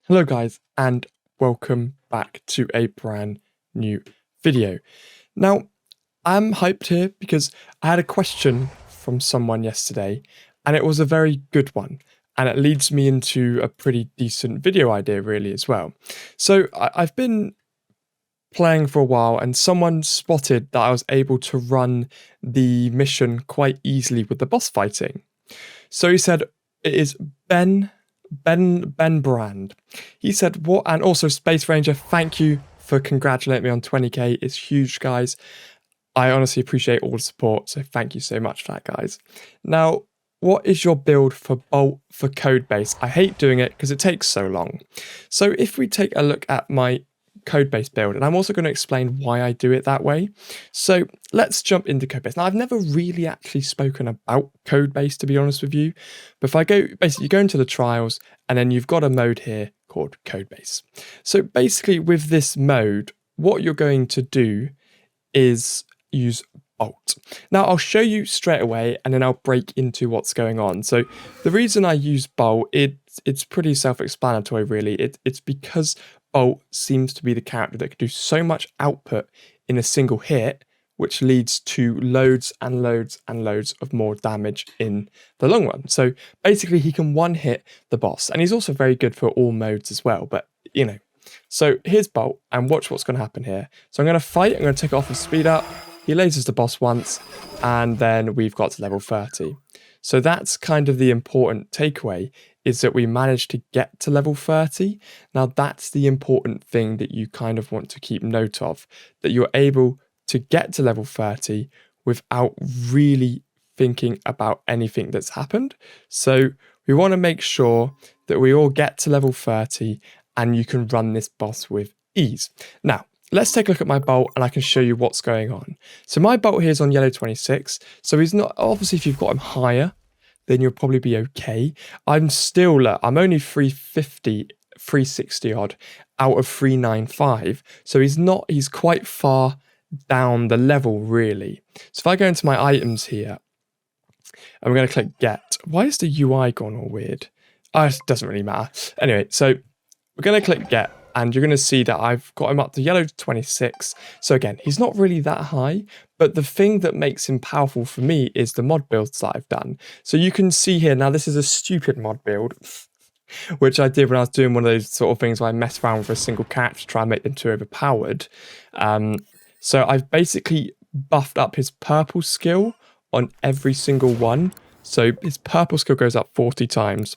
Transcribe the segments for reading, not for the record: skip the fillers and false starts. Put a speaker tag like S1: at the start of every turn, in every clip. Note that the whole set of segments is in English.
S1: Hello guys, and welcome back to a brand new video. Now, I'm hyped here because I had a question from someone yesterday and it was a very good one, and it leads me into a pretty decent video idea really as well. So I've been playing for a while and someone spotted that I was able to run the mission quite easily with the boss fighting. So he said it is Ben Brand. He said, what? And also Space Ranger, thank you for congratulating me on 20k. It's huge, guys. I honestly appreciate all the support, so thank you so much for that, guys. Now, what is your build for Bolt for Codebase? I hate doing it because it takes so long. So if we take a look at my Codebase build, and I'm also going to explain why I do it that way. So let's jump into Codebase. Now, I've never really actually spoken about Codebase, to be honest with you, but if I go, basically you go into the trials and then you've got a mode here called Codebase. So basically with this mode, what you're going to do is use Bolt. Now I'll show you straight away and then I'll break into what's going on. So the reason I use Bolt, it's pretty self-explanatory really. It's because Bolt seems to be the character that can do so much output in a single hit, which leads to loads and loads and loads of more damage in the long run. So basically he can one hit the boss, and he's also very good for all modes as well, but you know. So here's Bolt, and watch what's going to happen here. So I'm going to fight, I'm going to take off his speed up, he lasers the boss once, and then we've got to level 30. So that's kind of the important takeaway, is that we managed to get to level 30. Now that's the important thing that you kind of want to keep note of, that you're able to get to level 30 without really thinking about anything that's happened. So we want to make sure that we all get to level 30 and you can run this boss with ease. Now, let's take a look at my Bolt and I can show you what's going on. So my Bolt here is on yellow 26. So he's not, obviously if you've got him higher, then you'll probably be okay. I'm only 350, 360 odd out of 395. So he's quite far down the level really. So if I go into my items here, and we're going to click get. Why is the UI gone all weird? Oh, it doesn't really matter. Anyway, so we're going to click get, and you're going to see that I've got him up to yellow 26. So again, he's not really that high, but the thing that makes him powerful for me is the mod builds that I've done. So you can see here, now this is a stupid mod build, which I did when I was doing one of those sort of things where I mess around with a single character to try and make them too overpowered. So I've basically buffed up his purple skill on every single one. So his purple skill goes up 40 times.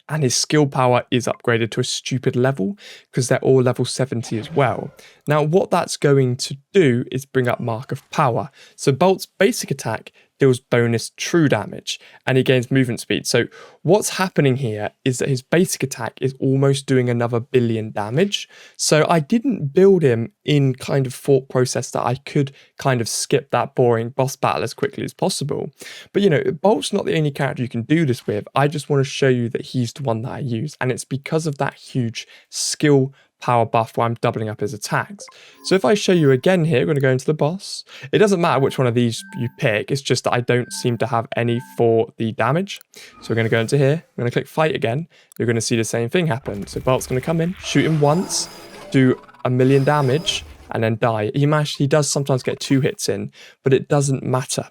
S1: And his skill power is upgraded to a stupid level because they're all level 70 as well. Now, what that's going to do is bring up Mark of Power. So Bolt's basic attack deals bonus true damage and he gains movement speed. So what's happening here is that his basic attack is almost doing another billion damage. So I didn't build him in kind of thought process that I could kind of skip that boring boss battle as quickly as possible. But you know, Bolt's not the only character you can do this with. I just want to show you that he's the one that I use, and it's because of that huge skill power buff where I'm doubling up his attacks. So if I show you again here, we're going to go into the boss. It doesn't matter which one of these you pick, it's just that I don't seem to have any for the damage. So we're going to go into here, we're going to click fight again. You're going to see the same thing happen. So Bolt's going to come in, shoot him once, do 1,000,000 damage, and then die. He does sometimes get 2 hits in, but it doesn't matter.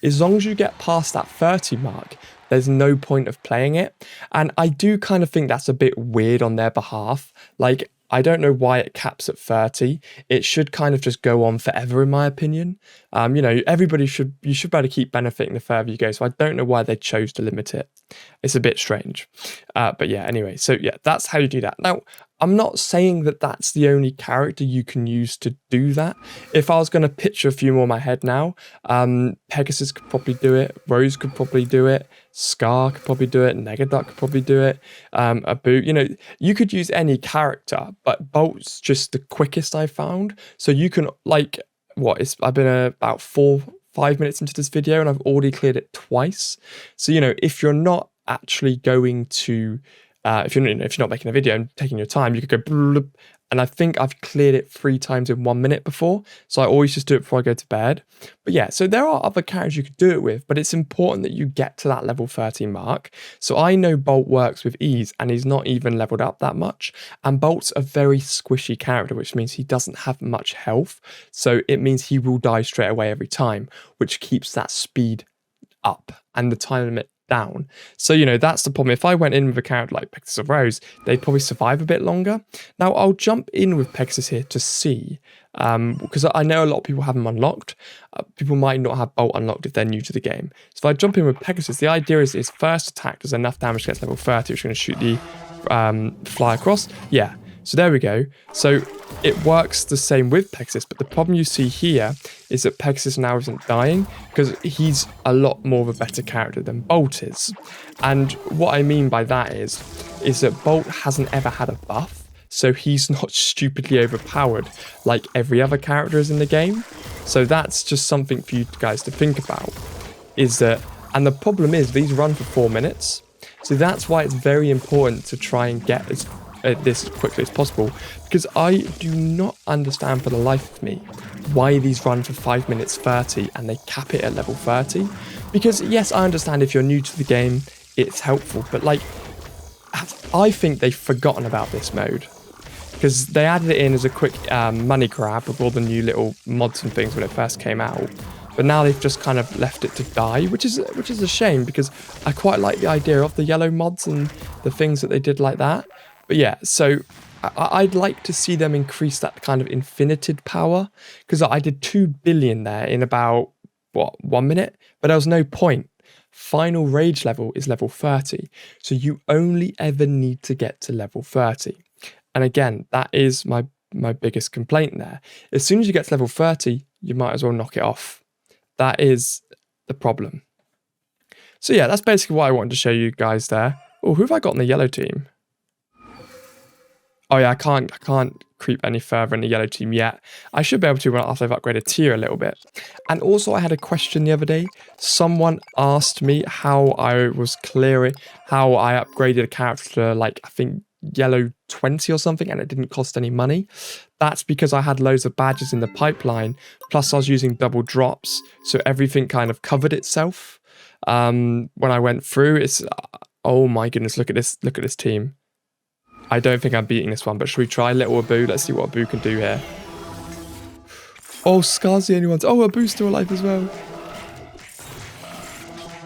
S1: As long as you get past that 30 mark, there's no point of playing it. And I do kind of think that's a bit weird on their behalf. Like, I don't know why it caps at 30. It should kind of just go on forever, in my opinion. You know, you should be able to keep benefiting the further you go. So I don't know why they chose to limit it. It's a bit strange. But yeah, anyway, so yeah, that's how you do that. Now, I'm not saying that that's the only character you can use to do that. If I was going to picture a few more in my head now, Pegasus could probably do it. Rose could probably do it. Scar could probably do it. Negaduck could probably do it. Abu, you know, you could use any character, but Bolt's just the quickest I found. So you can, like, I've been about 4-5 minutes into this video and I've already cleared it twice. So, you know, if you're not actually going to, if you're not making a video and taking your time, you could go And I think I've cleared it 3 times in 1 minute before. So I always just do it before I go to bed. But yeah, so there are other characters you could do it with, but it's important that you get to that level 13 mark. So I know Bolt works with ease and he's not even leveled up that much. And Bolt's a very squishy character, which means he doesn't have much health. So it means he will die straight away every time, which keeps that speed up and the time limit down. So, that's the problem. If I went in with a character like Pegasus or Rose, they'd probably survive a bit longer. Now, I'll jump in with Pegasus here to see, because I know a lot of people have him unlocked. People might not have Bolt unlocked if they're new to the game. So if I jump in with Pegasus, the idea is his first attack does enough damage to get to level 30, which is going to shoot the fly across. Yeah, so there we go. So it works the same with Pegasus, but the problem you see here is that Pegasus now isn't dying because he's a lot more of a better character than Bolt is. And what I mean by that is that Bolt hasn't ever had a buff, so he's not stupidly overpowered like every other character is in the game. So that's just something for you guys to think about, and the problem is these run for 4 minutes. So that's why it's very important to try and get this as quickly as possible, because I do not understand for the life of me why these run for 5 minutes 30 and they cap it at level 30. Because yes, I understand if you're new to the game, it's helpful, but I think they've forgotten about this mode, because they added it in as a quick money grab with all the new little mods and things when it first came out. But now they've just kind of left it to die, which is a shame, because I quite like the idea of the yellow mods and the things that they did like that. But yeah, so I'd like to see them increase that kind of infinited power, because I did 2 billion there in about, 1 minute? But there was no point. Final rage level is level 30. So you only ever need to get to level 30. And again, that is my biggest complaint there. As soon as you get to level 30, you might as well knock it off. That is the problem. So yeah, that's basically what I wanted to show you guys there. Oh, who have I got on the yellow team? Oh yeah, I can't creep any further in the yellow team yet. I should be able to after I've upgraded tier a little bit. And also I had a question the other day. Someone asked me how I was clearing, how I upgraded a character to I think yellow 20 or something, and it didn't cost any money. That's because I had loads of badges in the pipeline, plus I was using double drops, so everything kind of covered itself. When I went through, oh my goodness, look at this team. I don't think I'm beating this one, but should we try little Abu? Let's see what Abu can do here. Oh, Scar's the only one. Oh, Abu's still alive as well.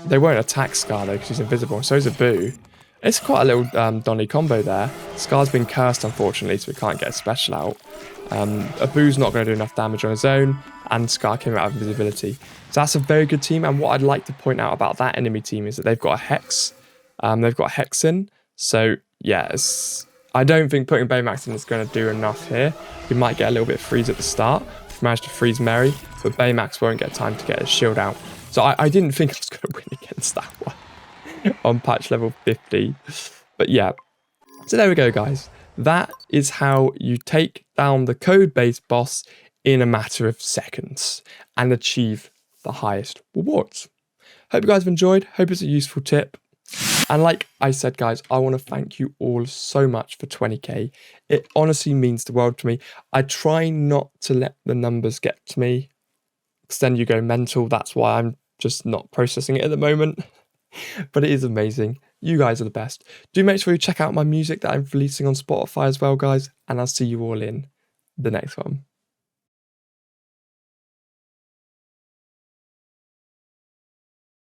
S1: They won't attack Scar though, because he's invisible, and so is Abu. It's quite a little Donny combo there. Scar's been cursed, unfortunately, so we can't get a special out. Abu's not going to do enough damage on his own, and Scar came out of invisibility. So that's a very good team, and what I'd like to point out about that enemy team is that they've got a Hex. They've got a Hex in, so yeah, I don't think putting Baymax in is going to do enough here. We might get a little bit of freeze at the start. We've managed to freeze Mary, but Baymax won't get time to get his shield out. So I didn't think I was going to win against that one on patch level 50. But yeah, so there we go, guys. That is how you take down the Codebase boss in a matter of seconds and achieve the highest rewards. Hope you guys have enjoyed. Hope it's a useful tip. And like I said, guys, I want to thank you all so much for 20k. It honestly means the world to me. I try not to let the numbers get to me, because then you go mental. That's why I'm just not processing it at the moment. But it is amazing. You guys are the best. Do make sure you check out my music that I'm releasing on Spotify as well, guys. And I'll see you all in the next one.